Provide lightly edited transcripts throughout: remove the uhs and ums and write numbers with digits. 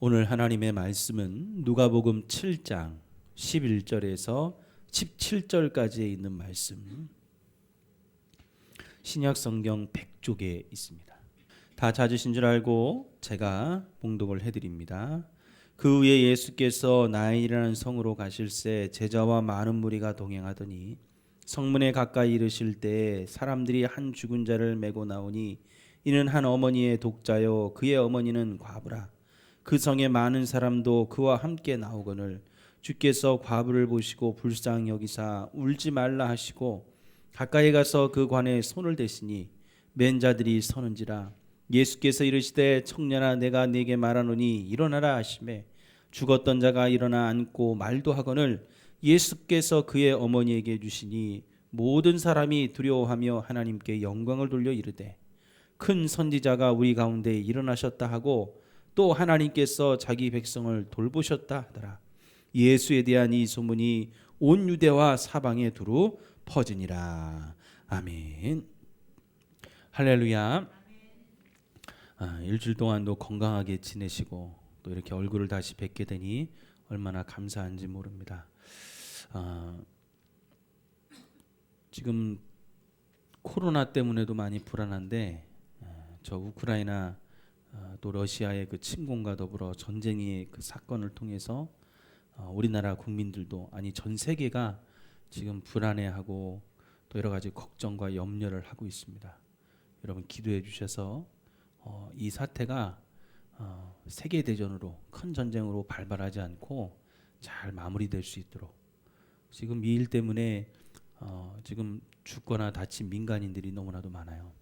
오늘 하나님의 말씀은 누가복음 7장 11절에서 17절까지에 있는 말씀, 신약 성경 100쪽에 있습니다. 다 찾으신 줄 알고 제가 봉독을 해드립니다. 그 후에 예수께서 나인이라는 성으로 가실새 제자와 많은 무리가 동행하더니 성문에 가까이 이르실 때에 사람들이 한 죽은 자를 메고 나오니 이는 한 어머니의 독자요 그의 어머니는 과부라. 그 성에 많은 사람도 그와 함께 나오거늘 주께서 과부를 보시고 불쌍히 여기사 울지 말라 하시고 가까이 가서 그 관에 손을 대시니 맨 자들이 서는지라. 예수께서 이르시되 청년아 내가 네게 말하노니 일어나라 하시매 죽었던 자가 일어나 앉고 말도 하거늘 예수께서 그의 어머니에게 주시니 모든 사람이 두려워하며 하나님께 영광을 돌려 이르되 큰 선지자가 우리 가운데 일어나셨다 하고 또 하나님께서 자기 백성을 돌보셨다 하더라. 예수에 대한 이 소문이 온 유대와 사방에 두루 퍼지니라. 아멘. 할렐루야. 일주일 동안도 건강하게 지내시고 또 이렇게 얼굴을 다시 뵙게 되니 얼마나 감사한지 모릅니다. 지금 코로나 때문에도 많이 불안한데 저 우크라이나 또 러시아의 그 침공과 더불어 전쟁의 그 사건을 통해서 우리나라 국민들도 아니 전 세계가 지금 불안해하고 또 여러 가지 걱정과 염려를 하고 있습니다. 여러분 기도해 주셔서 이 사태가 세계 대전으로 큰 전쟁으로 발발하지 않고 잘 마무리될 수 있도록. 지금 이 일 때문에 지금 죽거나 다친 민간인들이 너무나도 많아요.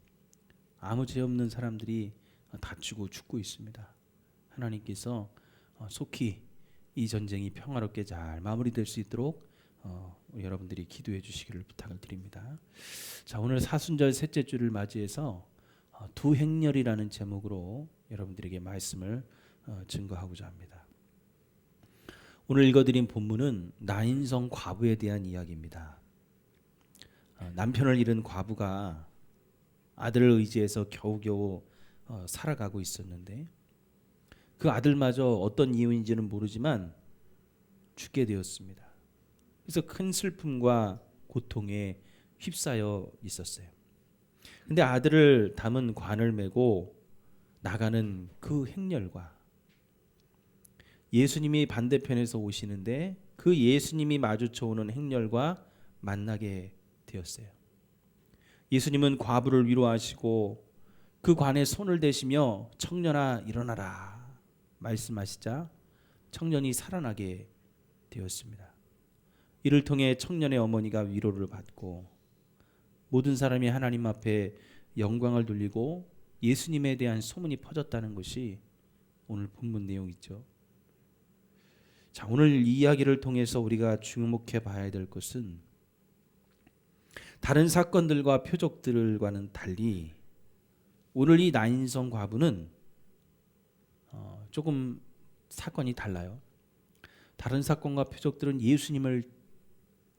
아무 죄 없는 사람들이 다치고 죽고 있습니다. 하나님께서 속히 이 전쟁이 평화롭게 잘 마무리될 수 있도록 여러분들이 기도해 주시기를 부탁을 드립니다. 자, 오늘 사순절 셋째 주를 맞이해서 두 행렬이라는 제목으로 여러분들에게 말씀을 증거하고자 합니다. 오늘 읽어드린 본문은 나인성 과부에 대한 이야기입니다. 남편을 잃은 과부가 아들을 의지해서 겨우겨우 살아가고 있었는데 그 아들마저 어떤 이유인지는 모르지만 죽게 되었습니다. 그래서 큰 슬픔과 고통에 휩싸여 있었어요. 근데 아들을 담은 관을 메고 나가는 그 행렬과 예수님이 반대편에서 오시는데 그 예수님이 마주쳐 오는 행렬과 만나게 되었어요. 예수님은 과부를 위로하시고 그 관에 손을 대시며 청년아 일어나라 말씀하시자 청년이 살아나게 되었습니다. 이를 통해 청년의 어머니가 위로를 받고 모든 사람이 하나님 앞에 영광을 돌리고 예수님에 대한 소문이 퍼졌다는 것이 오늘 본문 내용이죠. 자, 오늘 이 이야기를 통해서 우리가 주목해 봐야 될 것은 다른 사건들과 표적들과는 달리 오늘 이 나인성 과부는 조금 사건이 달라요. 다른 사건과 표적들은 예수님을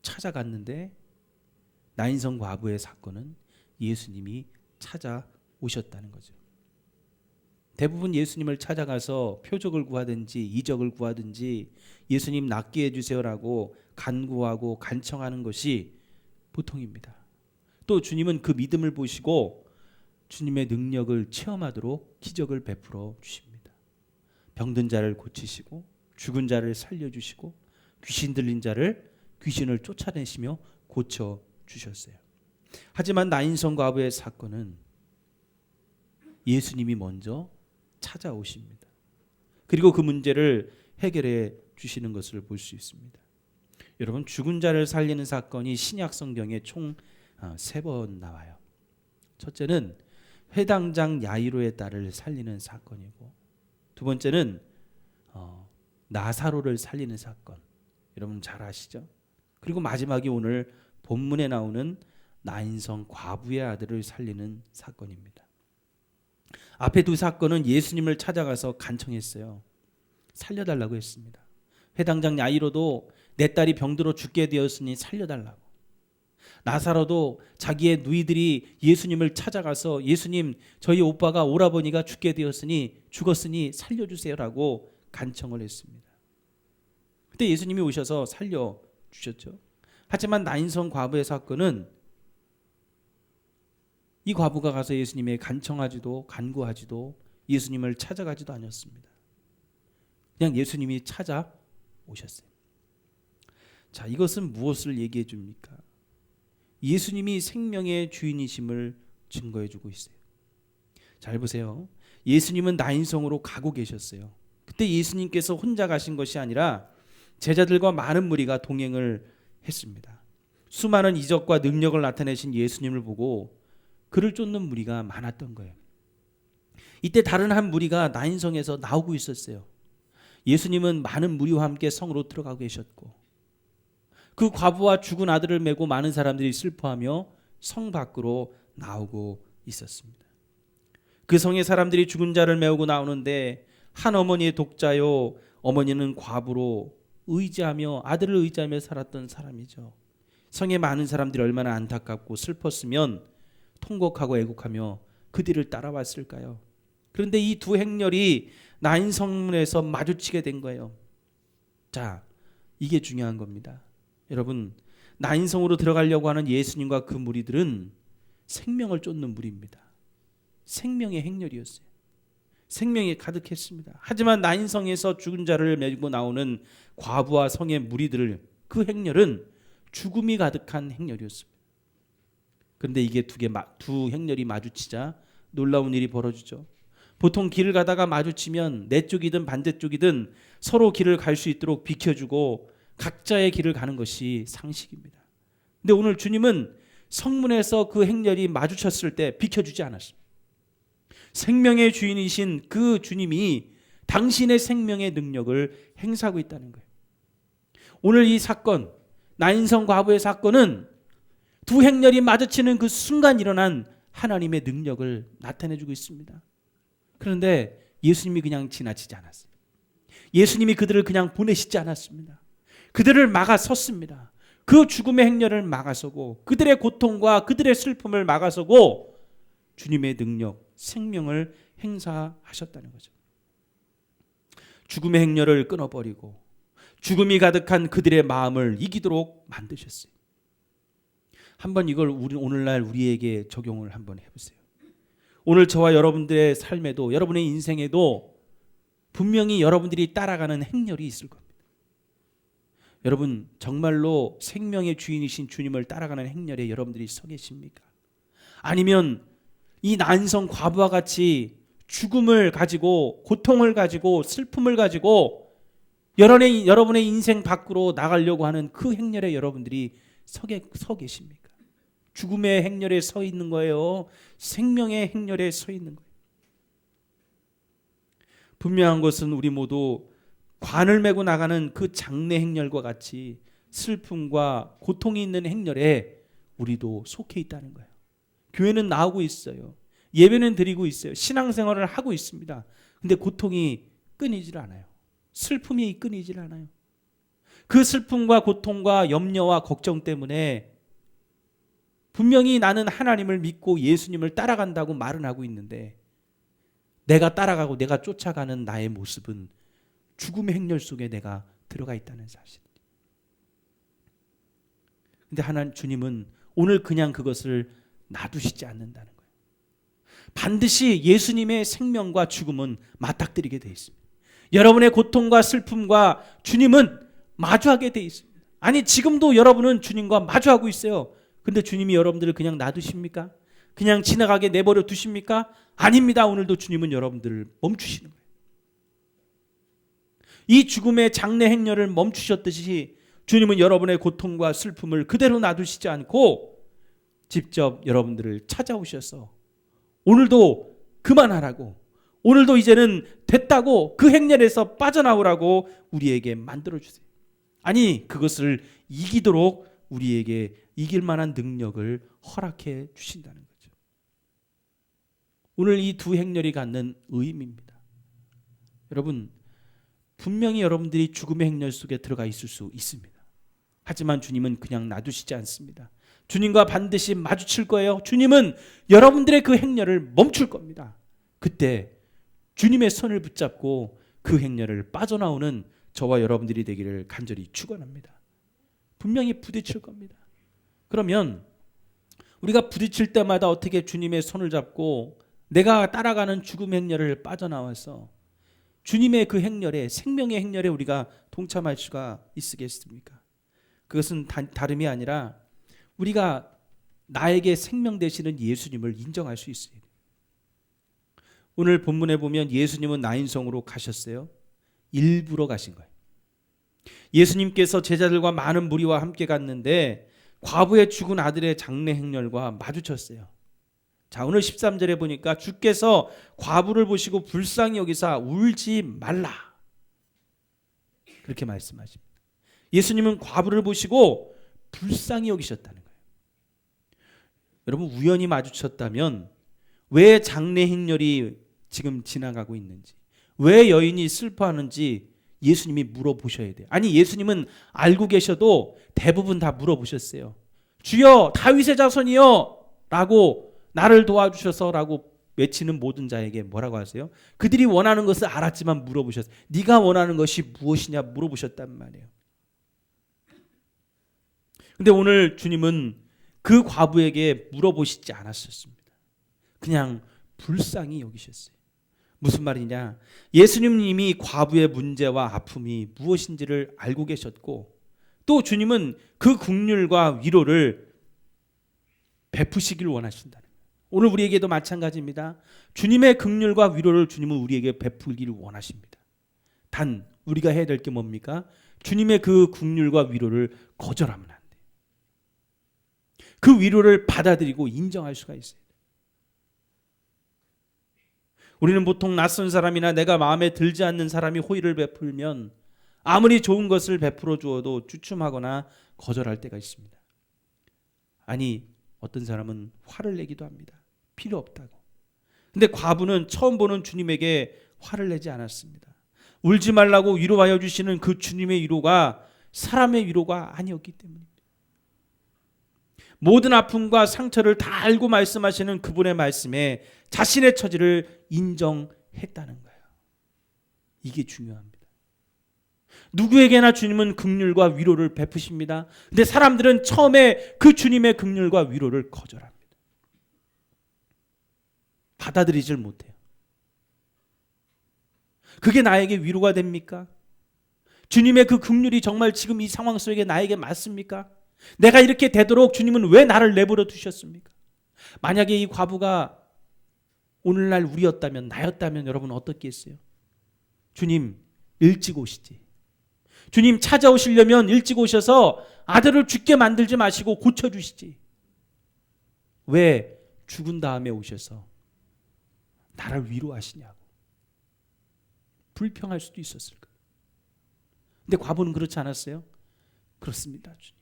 찾아갔는데 나인성 과부의 사건은 예수님이 찾아오셨다는 거죠. 대부분 예수님을 찾아가서 표적을 구하든지 이적을 구하든지 예수님 낫게 해주세요라고 간구하고 간청하는 것이 보통입니다. 또 주님은 그 믿음을 보시고 주님의 능력을 체험하도록 기적을 베풀어 주십니다. 병든 자를 고치시고 죽은 자를 살려주시고 귀신 들린 자를 귀신을 쫓아내시며 고쳐 주셨어요. 하지만 나인성 과부의 사건은 예수님이 먼저 찾아오십니다. 그리고 그 문제를 해결해 주시는 것을 볼 수 있습니다. 여러분, 죽은 자를 살리는 사건이 신약 성경에 총 3번 나와요. 첫째는 회당장 야이로의 딸을 살리는 사건이고, 두 번째는 나사로를 살리는 사건. 여러분 잘 아시죠? 그리고 마지막이 오늘 본문에 나오는 나인성 과부의 아들을 살리는 사건입니다. 앞에 두 사건은 예수님을 찾아가서 간청했어요. 살려달라고 했습니다. 회당장 야이로도 내 딸이 병들어 죽게 되었으니 살려달라고. 나사로도 자기의 누이들이 예수님을 찾아가서 예수님 저희 오빠가 오라버니가 죽었으니 살려주세요라고 간청을 했습니다. 그때 예수님이 오셔서 살려주셨죠. 하지만 나인성 과부의 사건은 이 과부가 가서 예수님의 간청하지도 간구하지도 예수님을 찾아가지도 않았습니다. 그냥 예수님이 찾아오셨어요. 자, 이것은 무엇을 얘기해 줍니까? 예수님이 생명의 주인이심을 증거해 주고 있어요. 잘 보세요. 예수님은 나인성으로 가고 계셨어요. 그때 예수님께서 혼자 가신 것이 아니라 제자들과 많은 무리가 동행을 했습니다. 수많은 이적과 능력을 나타내신 예수님을 보고 그를 쫓는 무리가 많았던 거예요. 이때 다른 한 무리가 나인성에서 나오고 있었어요. 예수님은 많은 무리와 함께 성으로 들어가고 계셨고 그 과부와 죽은 아들을 메고 많은 사람들이 슬퍼하며 성 밖으로 나오고 있었습니다. 그 성의 사람들이 죽은 자를 메우고 나오는데 한 어머니의 독자요, 어머니는 과부로 의지하며 아들을 의지하며 살았던 사람이죠. 성에 많은 사람들이 얼마나 안타깝고 슬펐으면 통곡하고 애곡하며 그 뒤를 따라왔을까요? 그런데 이 두 행렬이 나인성문에서 마주치게 된 거예요. 자, 이게 중요한 겁니다. 여러분, 나인성으로 들어가려고 하는 예수님과 그 무리들은 생명을 쫓는 무리입니다. 생명의 행렬이었어요. 생명이 가득했습니다. 하지만 나인성에서 죽은 자를 메고 나오는 과부와 성의 무리들을 그 행렬은 죽음이 가득한 행렬이었습니다. 그런데 이게 두 행렬이 마주치자 놀라운 일이 벌어지죠. 보통 길을 가다가 마주치면 내 쪽이든 반대쪽이든 서로 길을 갈 수 있도록 비켜주고 각자의 길을 가는 것이 상식입니다. 근데 오늘 주님은 성문에서 그 행렬이 마주쳤을 때 비켜주지 않았습니다. 생명의 주인이신 그 주님이 당신의 생명의 능력을 행사하고 있다는 거예요. 오늘 이 사건, 나인성 과부의 사건은 두 행렬이 마주치는 그 순간 일어난 하나님의 능력을 나타내주고 있습니다. 그런데 예수님이 그냥 지나치지 않았어요. 예수님이 그들을 그냥 보내시지 않았습니다. 그들을 막아섰습니다. 그 죽음의 행렬을 막아서고 그들의 고통과 그들의 슬픔을 막아서고 주님의 능력, 생명을 행사하셨다는 거죠. 죽음의 행렬을 끊어버리고 죽음이 가득한 그들의 마음을 이기도록 만드셨어요. 한번 이걸 오늘날 우리에게 적용을 한번 해보세요. 오늘 저와 여러분들의 삶에도 여러분의 인생에도 분명히 여러분들이 따라가는 행렬이 있을 겁니다. 여러분 정말로 생명의 주인이신 주님을 따라가는 행렬에 여러분들이 서 계십니까? 아니면 이 난성 과부와 같이 죽음을 가지고 고통을 가지고 슬픔을 가지고 여러분의 인생 밖으로 나가려고 하는 그 행렬에 여러분들이 서 계십니까? 죽음의 행렬에 서 있는 거예요? 생명의 행렬에 서 있는 거예요? 분명한 것은 우리 모두 관을 메고 나가는 그 장례 행렬과 같이 슬픔과 고통이 있는 행렬에 우리도 속해 있다는 거예요. 교회는 나오고 있어요. 예배는 드리고 있어요. 신앙생활을 하고 있습니다. 근데 고통이 끊이질 않아요. 슬픔이 끊이질 않아요. 그 슬픔과 고통과 염려와 걱정 때문에 분명히 나는 하나님을 믿고 예수님을 따라간다고 말은 하고 있는데 내가 따라가고 내가 쫓아가는 나의 모습은 죽음의 행렬 속에 내가 들어가 있다는 사실. 근데 주님은 오늘 그냥 그것을 놔두시지 않는다는 거예요. 반드시 예수님의 생명과 죽음은 맞닥뜨리게 되어 있습니다. 여러분의 고통과 슬픔과 주님은 마주하게 되어 있습니다. 아니 지금도 여러분은 주님과 마주하고 있어요. 근데 주님이 여러분들을 그냥 놔두십니까? 그냥 지나가게 내버려 두십니까? 아닙니다. 오늘도 주님은 여러분들을 멈추시는 거예요. 이 죽음의 장례 행렬을 멈추셨듯이 주님은 여러분의 고통과 슬픔을 그대로 놔두시지 않고 직접 여러분들을 찾아오셔서 오늘도 그만하라고, 오늘도 이제는 됐다고, 그 행렬에서 빠져나오라고 우리에게 만들어주세요. 아니 그것을 이기도록 우리에게 이길 만한 능력을 허락해 주신다는 거죠. 오늘 이 두 행렬이 갖는 의미입니다. 여러분 분명히 여러분들이 죽음의 행렬 속에 들어가 있을 수 있습니다. 하지만 주님은 그냥 놔두시지 않습니다. 주님과 반드시 마주칠 거예요. 주님은 여러분들의 그 행렬을 멈출 겁니다. 그때 주님의 손을 붙잡고 그 행렬을 빠져나오는 저와 여러분들이 되기를 간절히 축원합니다. 분명히 부딪힐 겁니다. 그러면 우리가 부딪힐 때마다 어떻게 주님의 손을 잡고 내가 따라가는 죽음 행렬을 빠져나와서 주님의 그 행렬에, 생명의 행렬에 우리가 동참할 수가 있겠습니까? 그것은 다름이 아니라 우리가 나에게 생명 되시는 예수님을 인정할 수 있어요. 오늘 본문에 보면 예수님은 나인성으로 가셨어요. 일부러 가신 거예요. 예수님께서 제자들과 많은 무리와 함께 갔는데 과부의 죽은 아들의 장례 행렬과 마주쳤어요. 자, 오늘 13절에 보니까 주께서 과부를 보시고 불쌍히 여기사 울지 말라, 그렇게 말씀하십니다. 예수님은 과부를 보시고 불쌍히 여기셨다는 거예요. 여러분, 우연히 마주쳤다면 왜 장례 행렬이 지금 지나가고 있는지, 왜 여인이 슬퍼하는지 예수님이 물어보셔야 돼요. 아니, 예수님은 알고 계셔도 대부분 다 물어보셨어요. 주여 다윗의 자손이여 라고, 나를 도와주셔서 라고 외치는 모든 자에게 뭐라고 하세요? 그들이 원하는 것을 알았지만 물어보셨어요. 네가 원하는 것이 무엇이냐 물어보셨단 말이에요. 근데 오늘 주님은 그 과부에게 물어보시지 않았었습니다. 그냥 불쌍히 여기셨어요. 무슨 말이냐? 예수님이 과부의 문제와 아픔이 무엇인지를 알고 계셨고, 또 주님은 그 긍휼과 위로를 베푸시길 원하신다는 거예요. 오늘 우리에게도 마찬가지입니다. 주님의 긍휼과 위로를 주님은 우리에게 베풀기를 원하십니다. 단 우리가 해야 될 게 뭡니까? 주님의 그 긍휼과 위로를 거절하면 안 돼요. 그 위로를 받아들이고 인정할 수가 있어요. 우리는 보통 낯선 사람이나 내가 마음에 들지 않는 사람이 호의를 베풀면 아무리 좋은 것을 베풀어 주어도 주춤하거나 거절할 때가 있습니다. 아니, 어떤 사람은 화를 내기도 합니다. 필요 없다고. 근데 과부는 처음 보는 주님에게 화를 내지 않았습니다. 울지 말라고 위로하여 주시는 그 주님의 위로가 사람의 위로가 아니었기 때문입니다. 모든 아픔과 상처를 다 알고 말씀하시는 그분의 말씀에 자신의 처지를 인정했다는 거예요. 이게 중요합니다. 누구에게나 주님은 긍휼과 위로를 베푸십니다. 근데 사람들은 처음에 그 주님의 긍휼과 위로를 거절합니다. 받아들이질 못해요. 그게 나에게 위로가 됩니까? 주님의 그 긍휼이 정말 지금 이 상황 속에 나에게 맞습니까? 내가 이렇게 되도록 주님은 왜 나를 내버려 두셨습니까? 만약에 이 과부가 오늘날 우리였다면, 나였다면 여러분 어떻게 했어요? 주님 일찍 오시지. 주님 찾아오시려면 일찍 오셔서 아들을 죽게 만들지 마시고 고쳐주시지. 왜 죽은 다음에 오셔서 나를 위로하시냐고. 불평할 수도 있었을 거예요. 근데 과부는 그렇지 않았어요? 그렇습니다, 주님.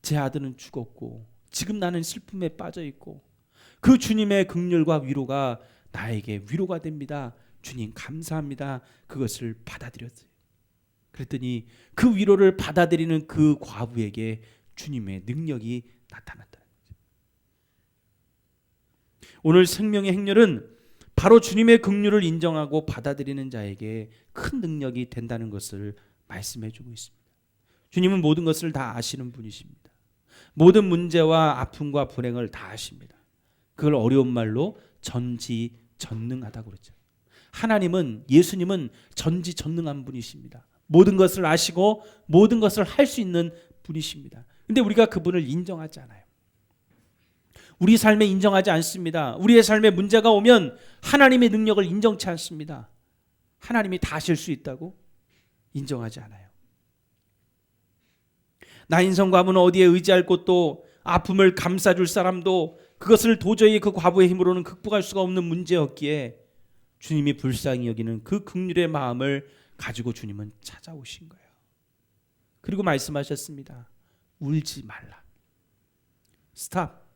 제 아들은 죽었고 지금 나는 슬픔에 빠져 있고 그 주님의 긍휼과 위로가 나에게 위로가 됩니다. 주님 감사합니다. 그것을 받아들였어요. 그랬더니 그 위로를 받아들이는 그 과부에게 주님의 능력이 나타났다는 거죠. 오늘 생명의 행렬은 바로 주님의 긍휼을 인정하고 받아들이는 자에게 큰 능력이 된다는 것을 말씀해 주고 있습니다. 주님은 모든 것을 다 아시는 분이십니다. 모든 문제와 아픔과 불행을 다 아십니다. 그걸 어려운 말로 전지전능하다고 그러죠. 하나님은, 예수님은 전지전능한 분이십니다. 모든 것을 아시고 모든 것을 할 수 있는 분이십니다. 근데 우리가 그분을 인정하지 않아요. 우리 삶에 인정하지 않습니다. 우리의 삶에 문제가 오면 하나님의 능력을 인정치 않습니다. 하나님이 다 하실 수 있다고 인정하지 않아요. 나인성 과부는 어디에 의지할 곳도, 아픔을 감싸줄 사람도, 그것을 도저히 그 과부의 힘으로는 극복할 수가 없는 문제였기에 주님이 불쌍히 여기는 그 긍휼의 마음을 가지고 주님은 찾아오신 거예요. 그리고 말씀하셨습니다. 울지 말라. 스탑.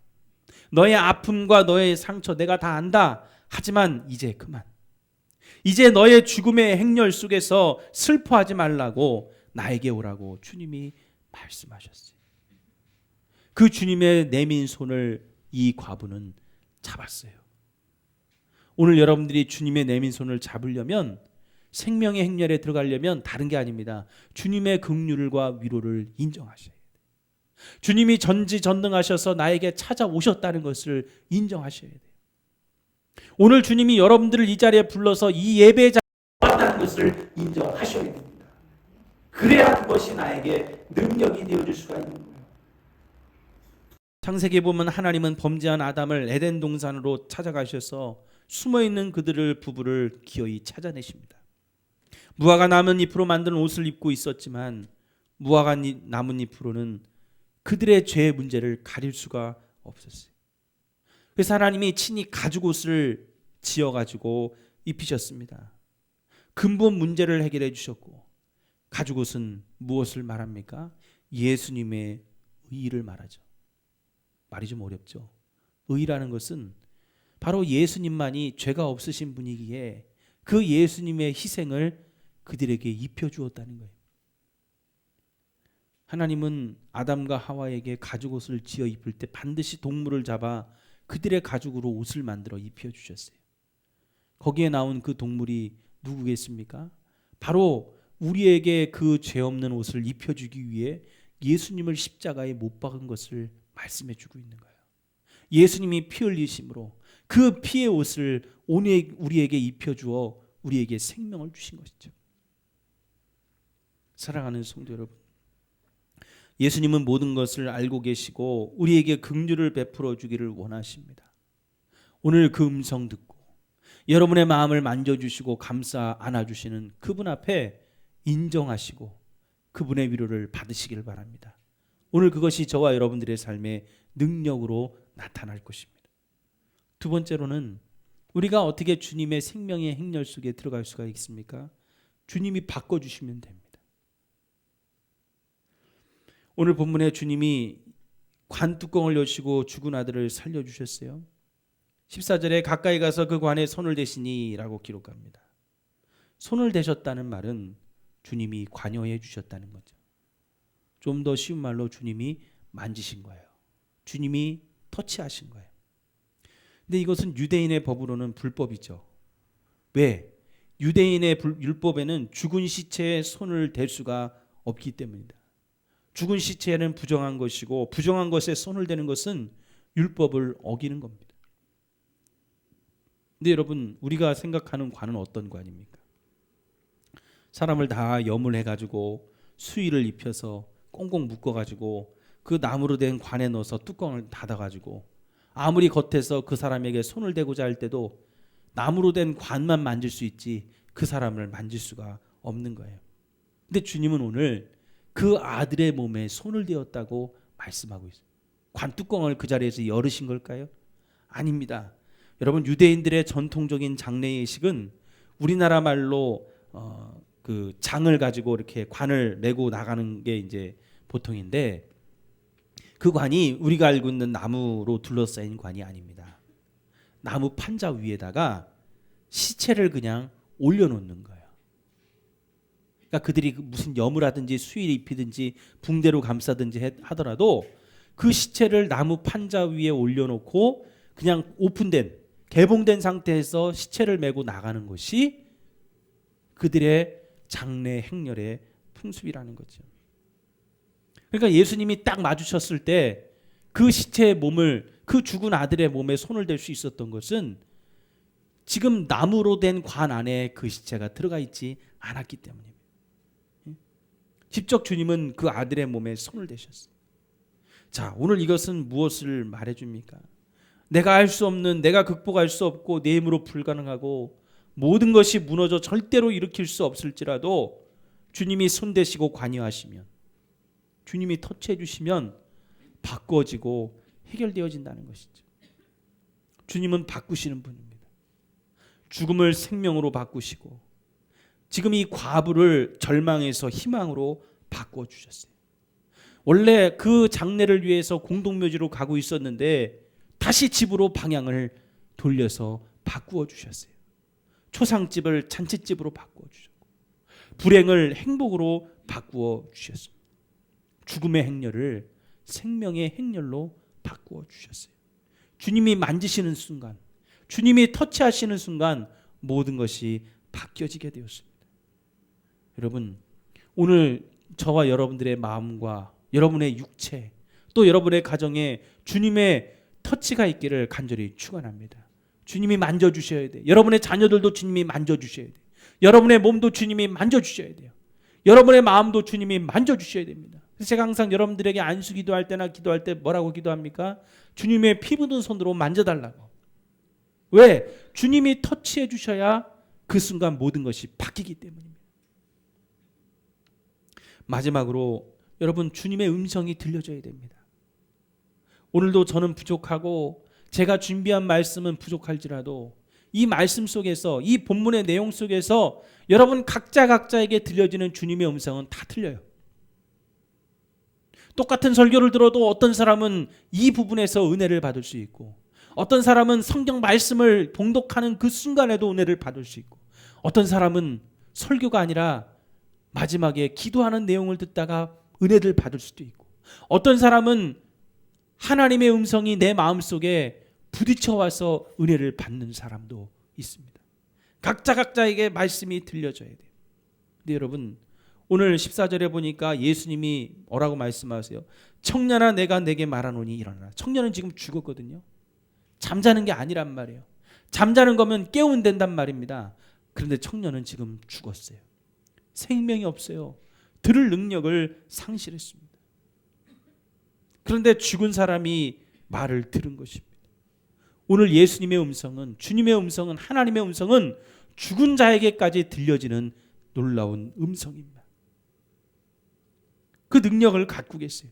너의 아픔과 너의 상처 내가 다 안다. 하지만 이제 그만. 이제 너의 죽음의 행렬 속에서 슬퍼하지 말라고 나에게 오라고 주님이 말씀하셨어요. 그 주님의 내민 손을 이 과부는 잡았어요. 오늘 여러분들이 주님의 내민 손을 잡으려면 생명의 행렬에 들어가려면 다른 게 아닙니다. 주님의 긍휼과 위로를 인정하셔야 돼요. 주님이 전지전능하셔서 나에게 찾아오셨다는 것을 인정하셔야 돼요. 오늘 주님이 여러분들을 이 자리에 불러서 이 예배 자리에 왔다는 것을 인정하셔야 됩니다. 그래야 그것이 나에게 능력이 되어줄 수가 있는 거예요. 창세기에 보면 하나님은 범죄한 아담을 에덴 동산으로 찾아가셔서 숨어있는 그들을 부부를 기어이 찾아내십니다. 무화과 나뭇잎으로 만든 옷을 입고 있었지만 무화과 나뭇잎으로는 그들의 죄의 문제를 가릴 수가 없었어요. 그래서 하나님이 친히 가죽옷을 지어가지고 입히셨습니다. 근본 문제를 해결해 주셨고, 가죽옷은 무엇을 말합니까? 예수님의 의를 말하죠. 말이 좀 어렵죠. 의라는 것은 바로 예수님만이 죄가 없으신 분이기에 그 예수님의 희생을 그들에게 입혀주었다는 거예요. 하나님은 아담과 하와에게 가죽옷을 지어 입힐 때 반드시 동물을 잡아 그들의 가죽으로 옷을 만들어 입혀주셨어요. 거기에 나온 그 동물이 누구겠습니까? 바로 우리에게 그 죄 없는 옷을 입혀주기 위해 예수님을 십자가에 못 박은 것을 말씀해주고 있는 거예요. 예수님이 피 흘리심으로 그 피의 옷을 오늘 우리에게 입혀주어 우리에게 생명을 주신 것이죠. 사랑하는 성도 여러분, 예수님은 모든 것을 알고 계시고 우리에게 긍휼을 베풀어 주기를 원하십니다. 오늘 그 음성 듣고 여러분의 마음을 만져주시고 감싸 안아주시는 그분 앞에 인정하시고 그분의 위로를 받으시길 바랍니다. 오늘 그것이 저와 여러분들의 삶의 능력으로 나타날 것입니다. 두 번째로는 우리가 어떻게 주님의 생명의 행렬 속에 들어갈 수가 있습니까? 주님이 바꿔주시면 됩니다. 오늘 본문에 주님이 관 뚜껑을 여시고 죽은 아들을 살려주셨어요. 14절에 가까이 가서 그 관에 손을 대시니 라고 기록합니다. 손을 대셨다는 말은 주님이 관여해 주셨다는 거죠. 좀 더 쉬운 말로 주님이 만지신 거예요. 주님이 터치하신 거예요. 근데 이것은 유대인의 법으로는 불법이죠. 왜? 유대인의 율법에는 죽은 시체에 손을 댈 수가 없기 때문입니다. 죽은 시체는 부정한 것이고 부정한 것에 손을 대는 것은 율법을 어기는 겁니다. 근데 여러분, 우리가 생각하는 관은 어떤 관입니까? 사람을 다 염을 해가지고 수의를 입혀서 꽁꽁 묶어가지고 그 나무로 된 관에 넣어서 뚜껑을 닫아가지고 아무리 겉에서 그 사람에게 손을 대고자 할 때도 나무로 된 관만 만질 수 있지 그 사람을 만질 수가 없는 거예요. 근데 주님은 오늘 그 아들의 몸에 손을 대었다고 말씀하고 있어요. 관 뚜껑을 그 자리에서 열으신 걸까요? 아닙니다. 여러분, 유대인들의 전통적인 장례 예식은 우리나라 말로 그 장을 가지고 이렇게 관을 메고 나가는 게 이제 보통인데, 그 관이 우리가 알고 있는 나무로 둘러싸인 관이 아닙니다. 나무 판자 위에다가 시체를 그냥 올려놓는 거예요. 그러니까 그들이 무슨 염을 하든지 수의를 입히든지 붕대로 감싸든지 하더라도 그 시체를 나무 판자 위에 올려놓고 그냥 오픈된, 개봉된 상태에서 시체를 메고 나가는 것이 그들의 장례 행렬의 풍습이라는 거죠. 그러니까 예수님이 딱 마주쳤을 때 그 시체의 몸을, 그 죽은 아들의 몸에 손을 댈 수 있었던 것은 지금 나무로 된 관 안에 그 시체가 들어가 있지 않았기 때문입니다. 직접 주님은 그 아들의 몸에 손을 대셨어요. 자, 오늘 이것은 무엇을 말해줍니까? 내가 할 수 없는, 내가 극복할 수 없고 내 힘으로 불가능하고 모든 것이 무너져 절대로 일으킬 수 없을지라도 주님이 손대시고 관여하시면, 주님이 터치해 주시면 바꿔지고 해결되어진다는 것이죠. 주님은 바꾸시는 분입니다. 죽음을 생명으로 바꾸시고 지금 이 과부를 절망에서 희망으로 바꾸어 주셨어요. 원래 그 장례를 위해서 공동묘지로 가고 있었는데 다시 집으로 방향을 돌려서 바꾸어 주셨어요. 초상집을 잔치집으로 바꾸어 주셨고 불행을 행복으로 바꾸어 주셨습니다. 죽음의 행렬을 생명의 행렬로 바꾸어 주셨어요. 주님이 만지시는 순간, 주님이 터치하시는 순간 모든 것이 바뀌어지게 되었습니다. 여러분, 오늘 저와 여러분들의 마음과 여러분의 육체 또 여러분의 가정에 주님의 터치가 있기를 간절히 축원합니다. 주님이 만져주셔야 돼요. 여러분의 자녀들도 주님이 만져주셔야 돼요. 여러분의 몸도 주님이 만져주셔야 돼요. 여러분의 마음도 주님이 만져주셔야 됩니다. 그래서 제가 항상 여러분들에게 안수 기도할 때나 기도할 때 뭐라고 기도합니까? 주님의 피 묻은 손으로 만져달라고. 왜? 주님이 터치해 주셔야 그 순간 모든 것이 바뀌기 때문입니다. 마지막으로 여러분, 주님의 음성이 들려줘야 됩니다. 오늘도 저는 부족하고 제가 준비한 말씀은 부족할지라도 이 말씀 속에서, 이 본문의 내용 속에서 여러분 각자에게 들려지는 주님의 음성은 다 틀려요. 똑같은 설교를 들어도 어떤 사람은 이 부분에서 은혜를 받을 수 있고, 어떤 사람은 성경 말씀을 봉독하는 그 순간에도 은혜를 받을 수 있고, 어떤 사람은 설교가 아니라 마지막에 기도하는 내용을 듣다가 은혜를 받을 수도 있고, 어떤 사람은 하나님의 음성이 내 마음속에 부딪혀와서 은혜를 받는 사람도 있습니다. 각자에게 말씀이 들려져야 돼요. 근데 여러분, 오늘 14절에 보니까 예수님이 뭐라고 말씀하세요? 청년아, 내가 내게 말하노니 일어나라. 청년은 지금 죽었거든요. 잠자는 게 아니란 말이에요. 잠자는 거면 깨우면 된단 말입니다. 그런데 청년은 지금 죽었어요. 생명이 없어요. 들을 능력을 상실했습니다. 그런데 죽은 사람이 말을 들은 것입니다. 오늘 예수님의 음성은, 주님의 음성은, 하나님의 음성은 죽은 자에게까지 들려지는 놀라운 음성입니다. 그 능력을 갖고 계세요.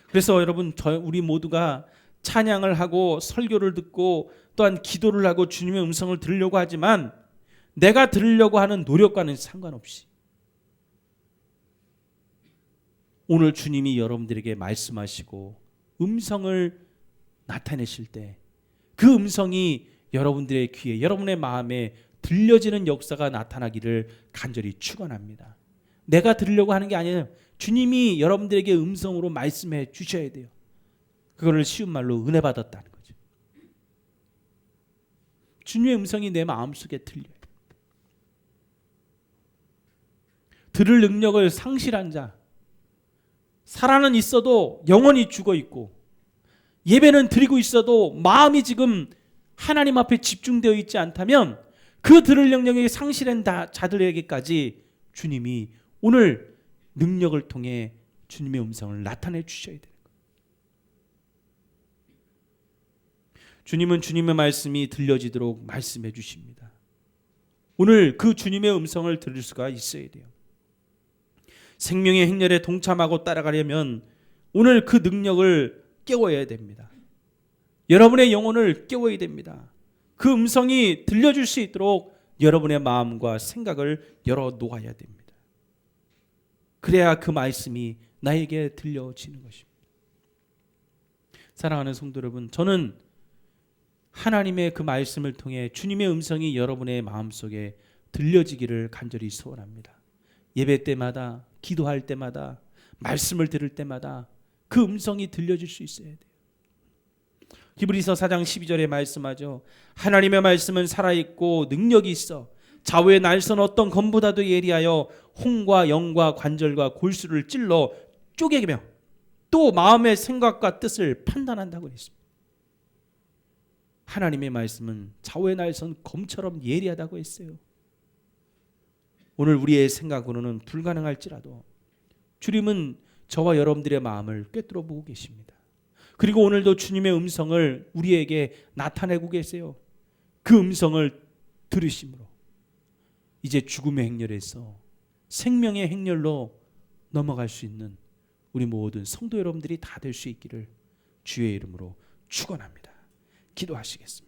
그래서 여러분, 우리 모두가 찬양을 하고 설교를 듣고 또한 기도를 하고 주님의 음성을 들으려고 하지만, 내가 들으려고 하는 노력과는 상관없이 오늘 주님이 여러분들에게 말씀하시고 음성을 나타내실 때 그 음성이 여러분들의 귀에, 여러분의 마음에 들려지는 역사가 나타나기를 간절히 축원합니다. 내가 들으려고 하는 게 아니에요. 주님이 여러분들에게 음성으로 말씀해 주셔야 돼요. 그거를 쉬운 말로 은혜 받았다는 거죠. 주님의 음성이 내 마음속에 들려요. 들을 능력을 상실한 자, 살아는 있어도 영혼이 죽어 있고, 예배는 드리고 있어도 마음이 지금 하나님 앞에 집중되어 있지 않다면, 그 들을 능력이 상실한 자들에게까지 주님이 오늘 능력을 통해 주님의 음성을 나타내 주셔야 돼요. 주님은 주님의 말씀이 들려지도록 말씀해 주십니다. 오늘 그 주님의 음성을 들을 수가 있어야 돼요. 생명의 행렬에 동참하고 따라가려면 오늘 그 능력을 깨워야 됩니다. 여러분의 영혼을 깨워야 됩니다. 그 음성이 들려줄 수 있도록 여러분의 마음과 생각을 열어 놓아야 됩니다. 그래야 그 말씀이 나에게 들려지는 것입니다. 사랑하는 성도 여러분, 저는 하나님의 그 말씀을 통해 주님의 음성이 여러분의 마음속에 들려지기를 간절히 소원합니다. 예배 때마다, 기도할 때마다, 말씀을 들을 때마다 그 음성이 들려질 수 있어야 돼요. 히브리서 4장 12절에 말씀하죠. 하나님의 말씀은 살아있고 능력이 있어 좌우의 날선 어떤 검보다도 예리하여 홍과 영과 관절과 골수를 찔러 쪼개며 또 마음의 생각과 뜻을 판단한다고 했습니다. 하나님의 말씀은 좌우의 날선 검처럼 예리하다고 했어요. 오늘 우리의 생각으로는 불가능할지라도 주님은 저와 여러분들의 마음을 꿰뚫어 보고 계십니다. 그리고 오늘도 주님의 음성을 우리에게 나타내고 계세요. 그 음성을 들으심으로 이제 죽음의 행렬에서 생명의 행렬로 넘어갈 수 있는 우리 모든 성도 여러분들이 다 될 수 있기를 주의 이름으로 축원합니다. 기도하시겠습니다.